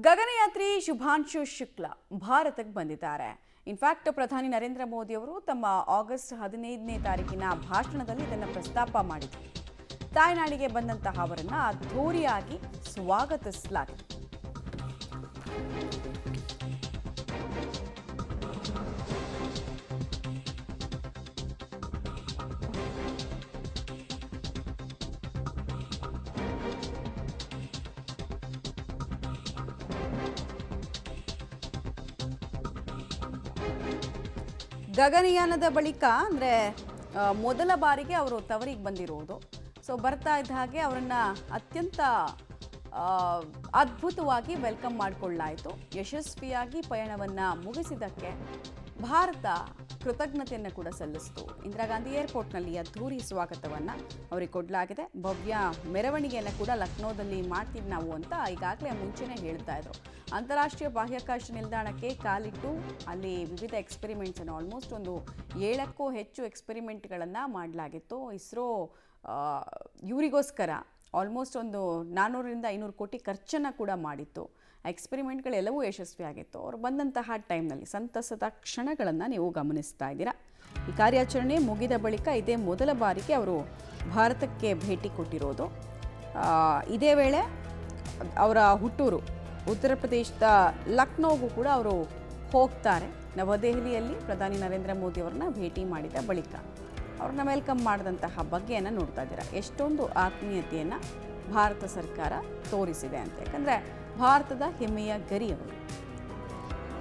ಗಗನಯಾತ್ರಿ ಶುಭಾಂಶು ಶುಕ್ಲಾ ಭಾರತಕ್ಕೆ ಬಂದಿದ್ದಾರೆ. ಇನ್ಫ್ಯಾಕ್ಟ್ ಪ್ರಧಾನಿ ನರೇಂದ್ರ ಮೋದಿ ಅವರು ತಮ್ಮ ಆಗಸ್ಟ್ 15ನೇ ತಾರೀಕಿನ ಭಾಷಣದಲ್ಲಿ ಇದನ್ನು ಪ್ರಸ್ತಾಪ ಮಾಡಿದರು. ತಾಯ್ನಾಡಿಗೆ ಬಂದಂತಹ ಅವರನ್ನು ಅದ್ಧೂರಿಯಾಗಿ ಸ್ವಾಗತಿಸಲಾಗಿದೆ. ಗಗನಯಾನದ ಬಳಿಕ ಅಂದರೆ ಮೊದಲ ಬಾರಿಗೆ ಅವರು ತವರಿಗೆ ಬಂದಿರೋದು. ಸೊ ಬರ್ತಾ ಇದ್ದ ಹಾಗೆ ಅವರನ್ನು ಅತ್ಯಂತ ಅದ್ಭುತವಾಗಿ ವೆಲ್ಕಮ್ ಮಾಡಿಕೊಳ್ಳಲಾಯಿತು. ಯಶಸ್ವಿಯಾಗಿ ಪಯಣವನ್ನು ಮುಗಿಸಿದ್ದಕ್ಕೆ ಭಾರತ ಕೃತಜ್ಞತೆಯನ್ನು ಕೂಡ ಸಲ್ಲಿಸಿತು. ಇಂದಿರಾ ಗಾಂಧಿ ಏರ್ಪೋರ್ಟ್ನಲ್ಲಿ ಅದ್ಧೂರಿ ಸ್ವಾಗತವನ್ನು ಅವರಿಗೆ ಕೊಡಲಾಗಿದೆ. ಭವ್ಯ ಮೆರವಣಿಗೆಯನ್ನು ಕೂಡ ಲಕ್ನೋದಲ್ಲಿ ಮಾಡ್ತೀವಿ ನಾವು ಅಂತ ಈಗಾಗಲೇ ಮುಂಚೆನೇ ಹೇಳ್ತಾ ಇದ್ರು. ಅಂತಾರಾಷ್ಟ್ರೀಯ ಬಾಹ್ಯಾಕಾಶ ನಿಲ್ದಾಣಕ್ಕೆ ಕಾಲಿಟ್ಟು ಅಲ್ಲಿ ವಿವಿಧ ಎಕ್ಸ್ಪೆರಿಮೆಂಟ್ಸನ್ನು ಆಲ್ಮೋಸ್ಟ್ ಒಂದು 7ಕ್ಕೂ ಹೆಚ್ಚು ಎಕ್ಸ್ಪೆರಿಮೆಂಟ್ಗಳನ್ನು ಮಾಡಲಾಗಿತ್ತು. ಇಸ್ರೋ ಇವರಿಗೋಸ್ಕರ ಆಲ್ಮೋಸ್ಟ್ ಒಂದು 400ರಿಂದ 500 ಕೋಟಿ ಖರ್ಚನ್ನು ಕೂಡ ಮಾಡಿತ್ತು. ಎಕ್ಸ್ಪೆರಿಮೆಂಟ್ಗಳೆಲ್ಲವೂ ಯಶಸ್ವಿಯಾಗಿತ್ತು. ಅವರು ಬಂದಂತಹ ಟೈಮ್ನಲ್ಲಿ ಸಂತಸದ ಕ್ಷಣಗಳನ್ನು ನೀವು ಗಮನಿಸ್ತಾ ಇದ್ದೀರಾ. ಈ ಕಾರ್ಯಾಚರಣೆ ಮುಗಿದ ಬಳಿಕ ಇದೇ ಮೊದಲ ಬಾರಿಗೆ ಅವರು ಭಾರತಕ್ಕೆ ಭೇಟಿ ಕೊಟ್ಟಿರೋದು. ಇದೇ ವೇಳೆ ಅವರ ಹುಟ್ಟೂರು ಉತ್ತರ ಪ್ರದೇಶದ ಲಕ್ನೋಗೂ ಕೂಡ ಅವರು ಹೋಗ್ತಾರೆ. ನವದೆಹಲಿಯಲ್ಲಿ ಪ್ರಧಾನಿ ನರೇಂದ್ರ ಮೋದಿ ಅವರನ್ನ ಭೇಟಿ ಮಾಡಿದ ಬಳಿಕ ಅವ್ರನ್ನ ವೆಲ್ಕಮ್ ಮಾಡಿದಂತಹ ಬಗ್ಗೆಯನ್ನು ನೋಡ್ತಾ ಇದ್ದೀರಾ. ಎಷ್ಟೊಂದು ಆತ್ಮೀಯತೆಯನ್ನು ಭಾರತ ಸರ್ಕಾರ ತೋರಿಸಿದೆ ಅಂತ. ಯಾಕಂದರೆ ಭಾರತದ ಹೆಮ್ಮೆಯ ಗರಿ ಅವರು.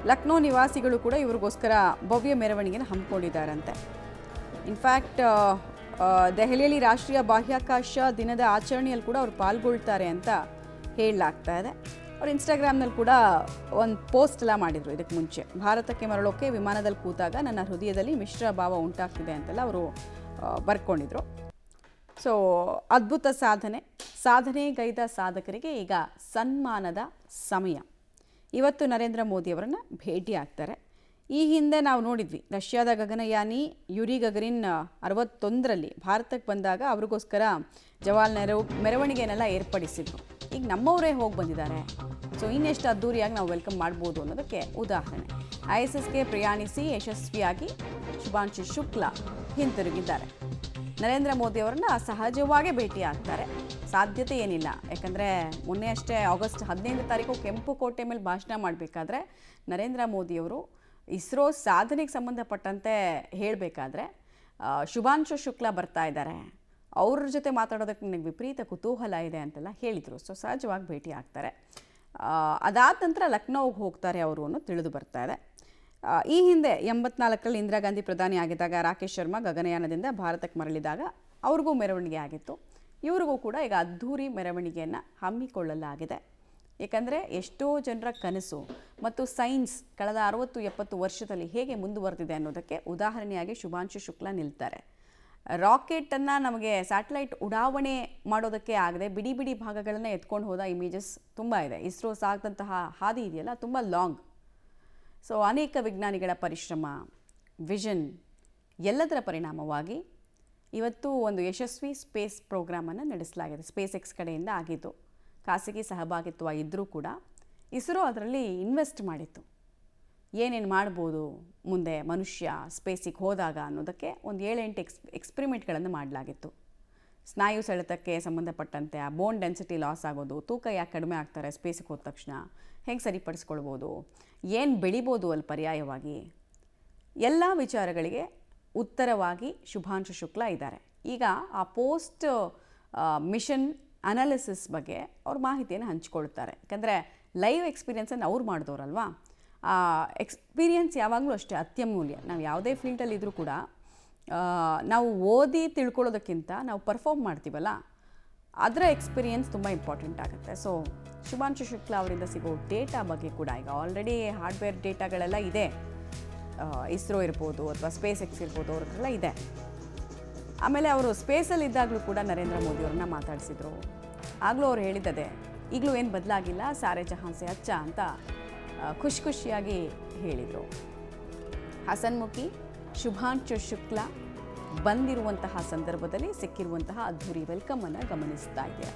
ಲಕ್ನೋ ನಿವಾಸಿಗಳು ಕೂಡ ಇವ್ರಿಗೋಸ್ಕರ ಭವ್ಯ ಮೆರವಣಿಗೆನ ಹಮ್ಮಿಕೊಂಡಿದ್ದಾರಂತೆ. ಇನ್ಫ್ಯಾಕ್ಟ್ ದೆಹಲಿಯಲ್ಲಿ ರಾಷ್ಟ್ರೀಯ ಬಾಹ್ಯಾಕಾಶ ದಿನದ ಆಚರಣೆಯಲ್ಲಿ ಕೂಡ ಅವರು ಪಾಲ್ಗೊಳ್ತಾರೆ ಅಂತ ಹೇಳಲಾಗ್ತಾ ಇದೆ. ಅವರು ಇನ್ಸ್ಟಾಗ್ರಾಮ್ನಲ್ಲಿ ಕೂಡ ಒಂದು ಪೋಸ್ಟ್ ಎಲ್ಲ ಮಾಡಿದರು ಇದಕ್ಕೆ ಮುಂಚೆ. ಭಾರತಕ್ಕೆ ಮರಳೋಕ್ಕೆ ವಿಮಾನದಲ್ಲಿ ಕೂತಾಗ ನನ್ನ ಹೃದಯದಲ್ಲಿ ಮಿಶ್ರ ಭಾವ ಉಂಟಾಗ್ತಿದೆ ಅಂತೆಲ್ಲ ಅವರು ಬರ್ಕೊಂಡಿದ್ರು. ಸೊ ಅದ್ಭುತ ಸಾಧನೆಗೈದ ಸಾಧಕರಿಗೆ ಈಗ ಸನ್ಮಾನದ ಸಮಯ. ಇವತ್ತು ನರೇಂದ್ರ ಮೋದಿಯವರನ್ನು ಭೇಟಿ ಆಗ್ತಾರೆ. ಈ ಹಿಂದೆ ನಾವು ನೋಡಿದ್ವಿ, ರಷ್ಯಾದ ಗಗನಯಾನಿ ಯುರಿ ಗಗರಿನ್ 61ರಲ್ಲಿ ಭಾರತಕ್ಕೆ ಬಂದಾಗ ಅವ್ರಿಗೋಸ್ಕರ ಜವಾಹರ್ ನೆಹರು ಮೆರವಣಿಗೆನೆಲ್ಲ ಏರ್ಪಡಿಸಿದ್ರು. ಈಗ ನಮ್ಮವರೇ ಹೋಗಿ ಬಂದಿದ್ದಾರೆ. ಸೊ ಇನ್ನೆಷ್ಟು ಅದ್ಧೂರಿಯಾಗಿ ನಾವು ವೆಲ್ಕಮ್ ಮಾಡ್ಬೋದು ಅನ್ನೋದಕ್ಕೆ ಉದಾಹರಣೆ. ISSಗೆ ಪ್ರಯಾಣಿಸಿ ಯಶಸ್ವಿಯಾಗಿ ಶುಭಾಂಶು ಶುಕ್ಲಾ ಹಿಂತಿರುಗಿದ್ದಾರೆ. ನರೇಂದ್ರ ಮೋದಿ ಅವರನ್ನು ಸಹಜವಾಗಿ ಭೇಟಿ ಆಗ್ತಾರೆ. ಸಾಧ್ಯತೆ ಏನಿಲ್ಲ. ಯಾಕಂದರೆ ಮೊನ್ನೆ ಅಷ್ಟೇ ಆಗಸ್ಟ್ 15ನೇ ತಾರೀಕು ಕೆಂಪುಕೋಟೆ ಮೇಲೆ ಭಾಷಣ ಮಾಡಬೇಕಾದ್ರೆ ನರೇಂದ್ರ ಮೋದಿಯವರು ಇಸ್ರೋ ಸಾಧನೆಗೆ ಸಂಬಂಧಪಟ್ಟಂತೆ ಹೇಳಬೇಕಾದ್ರೆ ಶುಭಾಂಶು ಶುಕ್ಲಾ ಬರ್ತಾ ಇದ್ದಾರೆ, ಅವ್ರ ಜೊತೆ ಮಾತಾಡೋದಕ್ಕೆ ನನಗೆ ವಿಪರೀತ ಕುತೂಹಲ ಇದೆ ಅಂತೆಲ್ಲ ಹೇಳಿದರು. ಸೊ ಸಹಜವಾಗಿ ಭೇಟಿ ಆಗ್ತಾರೆ. ಅದಾದ ನಂತರ ಲಕ್ನೋಗೆ ಹೋಗ್ತಾರೆ ಅವರು ಅನ್ನೋದು ತಿಳಿದು ಬರ್ತಾ ಇದೆ. ಈ ಹಿಂದೆ 84ರಲ್ಲಿ ಇಂದಿರಾ ಗಾಂಧಿ ಪ್ರಧಾನಿ ಆಗಿದ್ದಾಗ ರಾಕೇಶ್ ಶರ್ಮಾ ಗಗನಯಾನದಿಂದ ಭಾರತಕ್ಕೆ ಮರಳಿದಾಗ ಅವ್ರಿಗೂ ಮೆರವಣಿಗೆ ಆಗಿತ್ತು. ಇವ್ರಿಗೂ ಕೂಡ ಈಗ ಅದ್ಧೂರಿ ಮೆರವಣಿಗೆಯನ್ನು ಹಮ್ಮಿಕೊಳ್ಳಲಾಗಿದೆ. ಏಕೆಂದರೆ ಎಷ್ಟೋ ಜನರ ಕನಸು ಮತ್ತು ಸೈನ್ಸ್ ಕಳೆದ 60-70 ವರ್ಷದಲ್ಲಿ ಹೇಗೆ ಮುಂದುವರೆದಿದೆ ಅನ್ನೋದಕ್ಕೆ ಉದಾಹರಣೆಯಾಗಿ ಶುಭಾಂಶು ಶುಕ್ಲಾ ನಿಲ್ತಾರೆ. ರಾಕೆಟನ್ನು ನಮಗೆ ಸ್ಯಾಟಲೈಟ್ ಉಡಾವಣೆ ಮಾಡೋದಕ್ಕೆ ಆಗದೆ ಬಿಡಿ ಬಿಡಿ ಭಾಗಗಳನ್ನು ಎತ್ಕೊಂಡು ಹೋದ ಇಮೇಜಸ್ ತುಂಬ ಇದೆ. ಇಸ್ರೋ ಸಾಗಿದಂತಹ ಹಾದಿ ಇದೆಯಲ್ಲ ತುಂಬ ಲಾಂಗ್. ಸೊ ಅನೇಕ ವಿಜ್ಞಾನಿಗಳ ಪರಿಶ್ರಮ, ವಿಷನ್ ಎಲ್ಲದರ ಪರಿಣಾಮವಾಗಿ ಇವತ್ತು ಒಂದು ಯಶಸ್ವಿ ಸ್ಪೇಸ್ ಪ್ರೋಗ್ರಾಮನ್ನು ನಡೆಸಲಾಗಿದೆ. ಸ್ಪೇಸ್ ಎಕ್ಸ್ ಕಡೆಯಿಂದ ಆಗಿದ್ದು. ಖಾಸಗಿ ಸಹಭಾಗಿತ್ವ ಇದ್ದರೂ ಕೂಡ ಇಸ್ರೋ ಅದರಲ್ಲಿ ಇನ್ವೆಸ್ಟ್ ಮಾಡಿತ್ತು. ಏನೇನು ಮಾಡ್ಬೋದು ಮುಂದೆ ಮನುಷ್ಯ ಸ್ಪೇಸಿಗೆ ಹೋದಾಗ ಅನ್ನೋದಕ್ಕೆ ಒಂದು 7-8 ಎಕ್ಸ್ಪೆರಿಮೆಂಟ್ಗಳನ್ನು ಮಾಡಲಾಗಿತ್ತು. ಸ್ನಾಯು ಸೆಳೆತಕ್ಕೆ ಸಂಬಂಧಪಟ್ಟಂತೆ ಆ ಬೋನ್ ಡೆನ್ಸಿಟಿ ಲಾಸ್ ಆಗೋದು, ತೂಕ ಯಾಕೆ ಕಡಿಮೆ ಆಗ್ತಾರೆ ಸ್ಪೇಸಿಗೆ ಹೋದ ತಕ್ಷಣ, ಹೆಂಗೆ ಸರಿಪಡಿಸ್ಕೊಳ್ಬೋದು, ಏನು ಬೆಳಿಬೋದು ಅಲ್ಲಿ ಪರ್ಯಾಯವಾಗಿ, ಎಲ್ಲ ವಿಚಾರಗಳಿಗೆ ಉತ್ತರವಾಗಿ ಶುಭಾಂಶು ಶುಕ್ಲಾ ಇದ್ದಾರೆ. ಈಗ ಆ ಪೋಸ್ಟ್ ಮಿಷನ್ ಅನಾಲಿಸಿಸ್ ಬಗ್ಗೆ ಅವ್ರ ಮಾಹಿತಿಯನ್ನು ಹಂಚ್ಕೊಳ್ತಾರೆ. ಯಾಕಂದರೆ ಲೈವ್ ಎಕ್ಸ್ಪೀರಿಯನ್ಸನ್ನು ಅವ್ರು ಮಾಡಿದವ್ರಲ್ವಾ. ಆ ಎಕ್ಸ್ಪೀರಿಯನ್ಸ್ ಯಾವಾಗಲೂ ಅಷ್ಟೇ ಅತ್ಯಮೂಲ್ಯ. ನಾವು ಯಾವುದೇ ಫೀಲ್ಡಲ್ಲಿ ಇದ್ದರೂ ಕೂಡ ನಾವು ಓದಿ ತಿಳ್ಕೊಳ್ಳೋದಕ್ಕಿಂತ ನಾವು ಪರ್ಫಾರ್ಮ್ ಮಾಡ್ತೀವಲ್ಲ, ಅದರ ಎಕ್ಸ್ಪೀರಿಯನ್ಸ್ ತುಂಬ ಇಂಪಾರ್ಟೆಂಟ್ ಆಗುತ್ತೆ. ಸೊ ಶುಭಾಂಶು ಶುಕ್ಲಾ ಅವರಿಂದ ಸಿಗೋ ಡೇಟಾ ಬಗ್ಗೆ ಕೂಡ ಈಗ ಆಲ್ರೆಡಿ ಹಾರ್ಡ್ವೇರ್ ಡೇಟಾಗಳೆಲ್ಲ ಇದೆ. ಇಸ್ರೋ ಇರ್ಬೋದು ಅಥವಾ ಸ್ಪೇಸ್ ಎಕ್ಸ್ ಇರ್ಬೋದು, ಅವ್ರದ್ದೆಲ್ಲ ಇದೆ. ಆಮೇಲೆ ಅವರು ಸ್ಪೇಸಲ್ಲಿ ಇದ್ದಾಗಲೂ ಕೂಡ ನರೇಂದ್ರ ಮೋದಿ ಅವ್ರನ್ನ ಮಾತಾಡಿಸಿದ್ರು. ಆಗಲೂ ಅವ್ರು ಹೇಳಿದ್ದದೆ, ಈಗಲೂ ಏನು ಬದಲಾಗಿಲ್ಲ, ಸಾರೆ ಜಹಾನ್ ಸೆ ಅಚ್ಚಾ ಅಂತ ಖುಷಿಯಾಗಿ ಹೇಳಿದರು. ಹಸನ್ಮುಖಿ ಶುಭಾಂಶು ಶುಕ್ಲಾ ಬಂದಿರುವಂತಹ ಸಂದರ್ಭದಲ್ಲಿ ಸಿಕ್ಕಿರುವಂತಹ ಅದ್ಧೂರಿ ವೆಲ್ಕಮನ್ನು ಗಮನಿಸ್ತಾ ಇದ್ದಾರೆ.